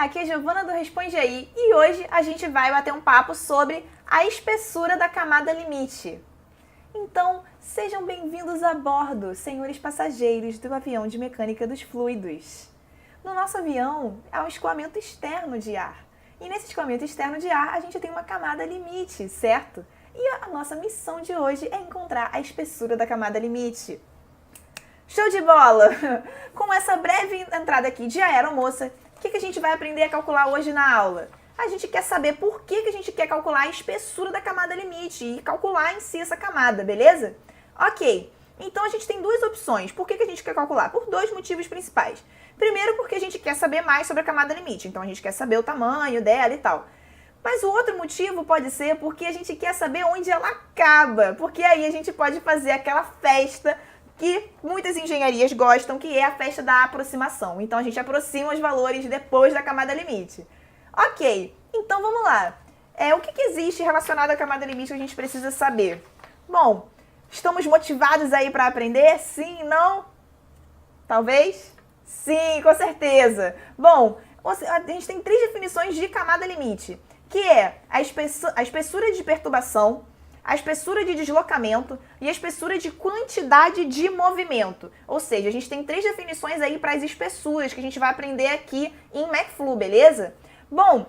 aqui é a Giovana do Responde Aí e hoje a gente vai bater um papo sobre a espessura da camada limite. Então, sejam bem-vindos a bordo, senhores passageiros do avião de mecânica dos fluidos. No nosso avião há um escoamento externo de ar e nesse escoamento externo de ar a gente tem uma camada limite, certo? E a nossa missão de hoje é encontrar a espessura da camada limite. Show de bola! Com essa breve entrada aqui de aeromoça, o que a gente vai aprender a calcular hoje na aula? A gente quer saber por que a gente quer calcular a espessura da camada limite e calcular em si essa camada, beleza? Ok, então a gente tem duas opções. Por que a gente quer calcular? Por dois motivos principais. Primeiro, porque a gente quer saber mais sobre a camada limite, então a gente quer saber o tamanho dela e tal. Mas o outro motivo pode ser porque a gente quer saber onde ela acaba, porque aí a gente pode fazer aquela festa que muitas engenharias gostam, que é a festa da aproximação. Então, a gente aproxima os valores depois da camada limite. Ok, então vamos lá. O que existe relacionado à camada limite que a gente precisa saber? Bom, estamos motivados aí para aprender? Sim, não? Talvez? Sim, com certeza. Bom, a gente tem três definições de camada limite, que é a espessura de perturbação, a espessura de deslocamento e a espessura de quantidade de movimento. Ou seja, a gente tem três definições aí para as espessuras que a gente vai aprender aqui em McFlu, beleza? Bom,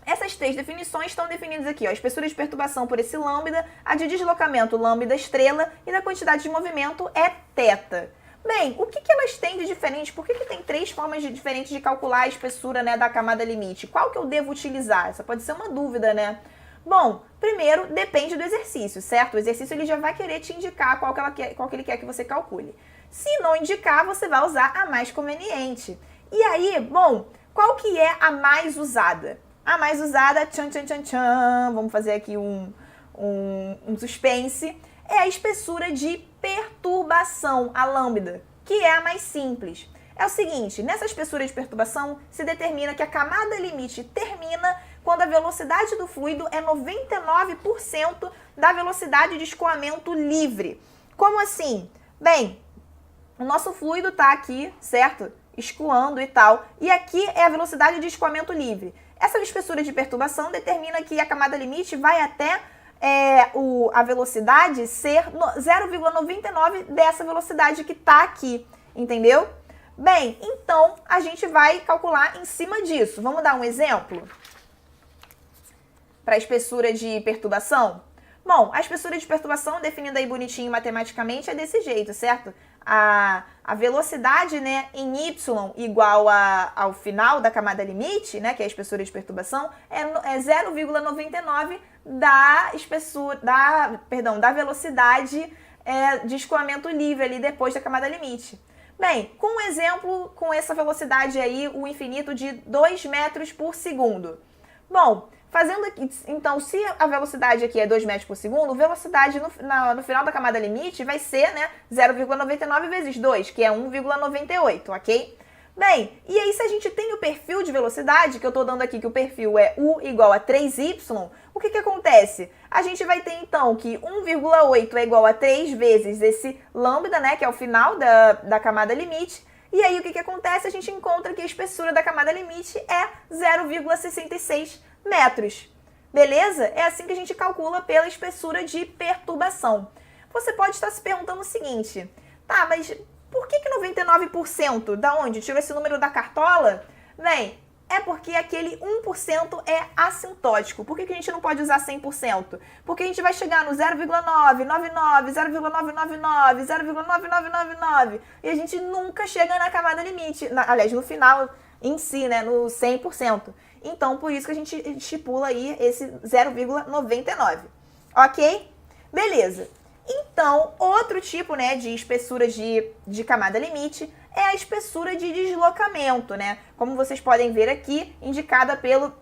essas três definições estão definidas aqui, ó, a espessura de perturbação por esse lambda, a de deslocamento lambda estrela e da quantidade de movimento é θ. Bem, o que elas têm de diferente? Por que tem três formas diferentes de calcular a espessura, né, da camada limite? Qual que eu devo utilizar? Essa pode ser uma dúvida, né? Bom, primeiro, depende do exercício, certo? O exercício ele já vai querer te indicar qual que ele quer que você calcule. Se não indicar, você vai usar a mais conveniente. E aí, bom, qual que é a mais usada? A mais usada, tchan, tchan, tchan, tchan, vamos fazer aqui um suspense, é a espessura de perturbação, a lambda, que é a mais simples. É o seguinte, nessa espessura de perturbação, se determina que a camada limite termina quando a velocidade do fluido é 99% da velocidade de escoamento livre. Como assim? Bem, o nosso fluido está aqui, certo? Escoando e tal, e aqui é a velocidade de escoamento livre. Essa espessura de perturbação determina que a camada limite vai até a velocidade ser 0,99 dessa velocidade que está aqui, entendeu? Bem, então a gente vai calcular em cima disso. Vamos dar um exemplo? Para a espessura de perturbação? Bom, a espessura de perturbação, definida aí bonitinho matematicamente, é desse jeito, certo? A velocidade, né, em y igual ao final da camada limite, né, que é a espessura de perturbação, é 0,99 da velocidade de escoamento livre ali depois da camada limite. Bem, com um exemplo, com essa velocidade aí, o infinito de 2 metros por segundo. Bom, fazendo aqui, então, se a velocidade aqui é 2 metros por segundo, a velocidade no final da camada limite vai ser, né, 0,99 vezes 2, que é 1,98, ok? Bem, e aí se a gente tem o perfil de velocidade, que eu estou dando aqui que o perfil é U igual a 3y, o que acontece? A gente vai ter, então, que 1,8 é igual a 3 vezes esse lambda, né, que é o final da camada limite, e aí o que acontece? A gente encontra que a espessura da camada limite é 0,66 metros. Beleza? É assim que a gente calcula pela espessura de perturbação. Você pode estar se perguntando o seguinte, tá, mas por que 99%? Da onde? Tirou esse número da cartola? Bem, é porque aquele 1% é assintótico. Por que a gente não pode usar 100%? Porque a gente vai chegar no 0,999, 0,999, 0,9999 e a gente nunca chega na camada limite, aliás, no final em si, né, no 100%. Então, por isso que a gente estipula aí esse 0,99. Ok? Beleza. Então, outro tipo, né, de espessura de camada limite é a espessura de deslocamento, né? Como vocês podem ver aqui, indicada pelo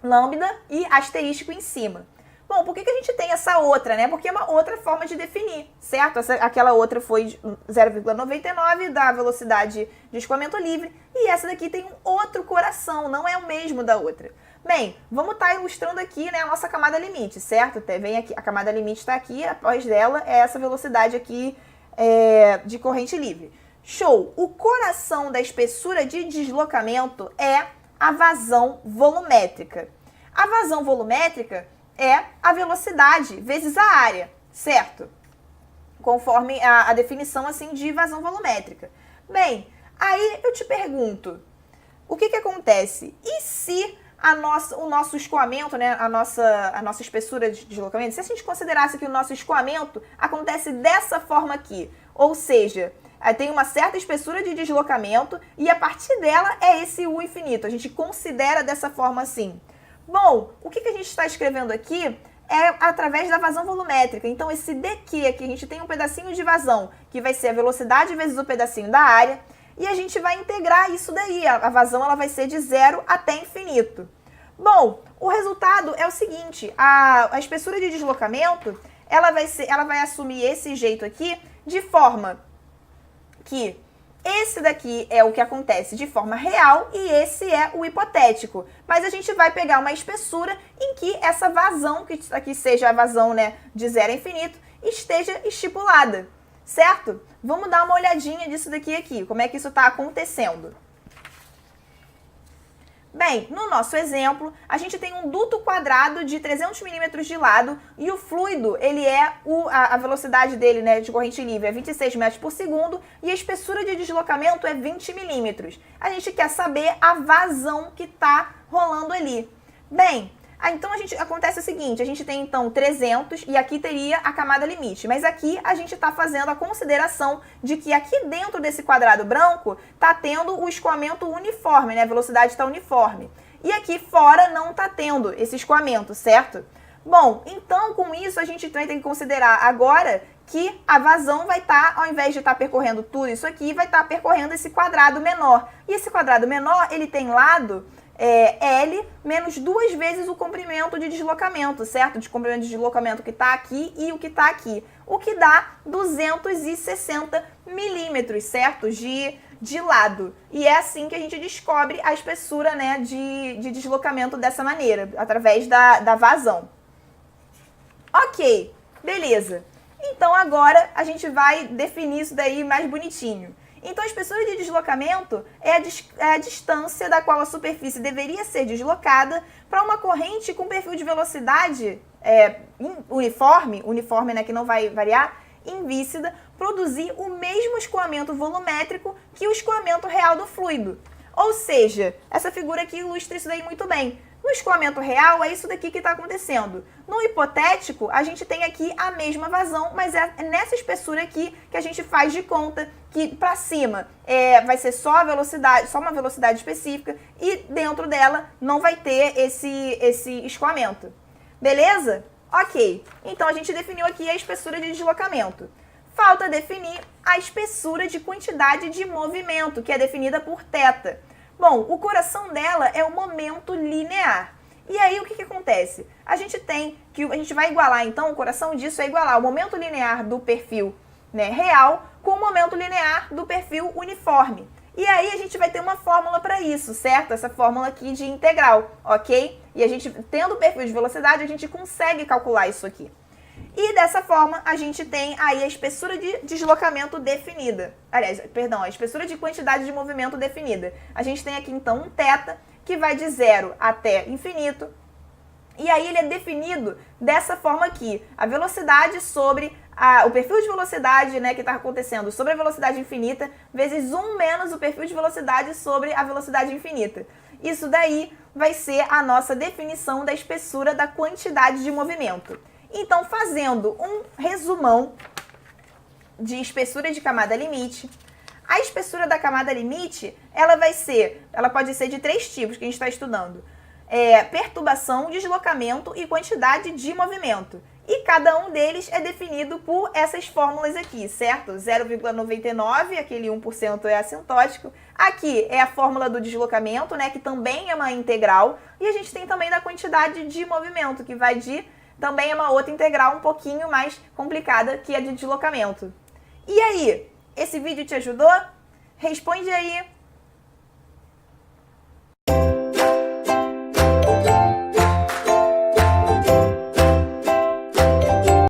lambda e asterístico em cima. Bom, por que a gente tem essa outra, né? Porque é uma outra forma de definir, certo? Aquela outra foi 0,99 da velocidade de escoamento livre e essa daqui tem um outro coração, não é o mesmo da outra. Bem, vamos estar ilustrando aqui, né, a nossa camada limite, certo? Vem aqui, a camada limite está aqui, após dela é essa velocidade aqui de corrente livre. Show! O coração da espessura de deslocamento é a vazão volumétrica. A vazão volumétrica é a velocidade vezes a área, certo? Conforme a definição assim de vazão volumétrica. Bem, aí eu te pergunto, o que acontece? E se o nosso escoamento, né, a nossa espessura de deslocamento, se a gente considerasse que o nosso escoamento acontece dessa forma aqui, ou seja, tem uma certa espessura de deslocamento e a partir dela é esse U infinito, a gente considera dessa forma assim. Bom, o que a gente está escrevendo aqui é através da vazão volumétrica. Então, esse dq aqui, a gente tem um pedacinho de vazão, que vai ser a velocidade vezes o pedacinho da área, e a gente vai integrar isso daí. A vazão ela vai ser de 0 até infinito. Bom, o resultado é o seguinte, a espessura de deslocamento, ela vai assumir esse jeito aqui, de forma que esse daqui é o que acontece de forma real e esse é o hipotético. Mas a gente vai pegar uma espessura em que essa vazão, que aqui seja a vazão, né, de 0 a infinito, esteja estipulada, certo? Vamos dar uma olhadinha disso daqui aqui, como é que isso está acontecendo. Bem, no nosso exemplo, a gente tem um duto quadrado de 300 milímetros de lado e o fluido, ele é a velocidade dele, né, de corrente livre é 26 metros por segundo e a espessura de deslocamento é 20 milímetros. A gente quer saber a vazão que está rolando ali. Bem, então acontece o seguinte, a gente tem então 300 e aqui teria a camada limite, mas aqui a gente está fazendo a consideração de que aqui dentro desse quadrado branco está tendo o escoamento uniforme, né? A velocidade está uniforme. E aqui fora não está tendo esse escoamento, certo? Bom, então com isso a gente tem que considerar agora que a vazão vai estar, ao invés de estar percorrendo tudo isso aqui, vai estar percorrendo esse quadrado menor. E esse quadrado menor, ele tem lado L menos 2 vezes o comprimento de deslocamento, certo? De comprimento de deslocamento que está aqui e o que está aqui. O que dá 260 milímetros, certo? De lado. E é assim que a gente descobre a espessura, né, de deslocamento dessa maneira, através da vazão. Ok, beleza. Então agora a gente vai definir isso daí mais bonitinho. Então, a espessura de deslocamento é a distância da qual a superfície deveria ser deslocada para uma corrente com perfil de velocidade uniforme, né, que não vai variar, invíncida, produzir o mesmo escoamento volumétrico que o escoamento real do fluido. Ou seja, essa figura aqui ilustra isso daí muito bem. No escoamento real, é isso daqui que está acontecendo. No hipotético, a gente tem aqui a mesma vazão, mas é nessa espessura aqui que a gente faz de conta que para cima vai ser só a velocidade, só uma velocidade específica, e dentro dela não vai ter esse escoamento. Beleza? Ok. Então, a gente definiu aqui a espessura de deslocamento. Falta definir a espessura de quantidade de movimento, que é definida por θ. Bom, o coração dela é o momento linear. E aí, o que acontece? A gente vai igualar, então, o coração disso é igualar o momento linear do perfil, né, real com o momento linear do perfil uniforme. E aí, a gente vai ter uma fórmula para isso, certo? Essa fórmula aqui de integral, ok? E a gente, tendo o perfil de velocidade, a gente consegue calcular isso aqui. E dessa forma, a gente tem aí a espessura de deslocamento definida. Aliás, perdão, a espessura de quantidade de movimento definida. A gente tem aqui, então, um θ que vai de 0 até infinito. E aí ele é definido dessa forma aqui. A velocidade sobre o perfil de velocidade, né, que está acontecendo sobre a velocidade infinita, vezes 1 menos o perfil de velocidade sobre a velocidade infinita. Isso daí vai ser a nossa definição da espessura da quantidade de movimento. Então, fazendo um resumão de espessura de camada limite, a espessura da camada limite, ela pode ser de 3 tipos que a gente está estudando. Perturbação, deslocamento e quantidade de movimento. E cada um deles é definido por essas fórmulas aqui, certo? 0,99, aquele 1% é assintótico. Aqui é a fórmula do deslocamento, né, que também é uma integral. E a gente tem também da quantidade de movimento, que vai também é uma outra integral um pouquinho mais complicada, que é de deslocamento. E aí, esse vídeo te ajudou? Responde aí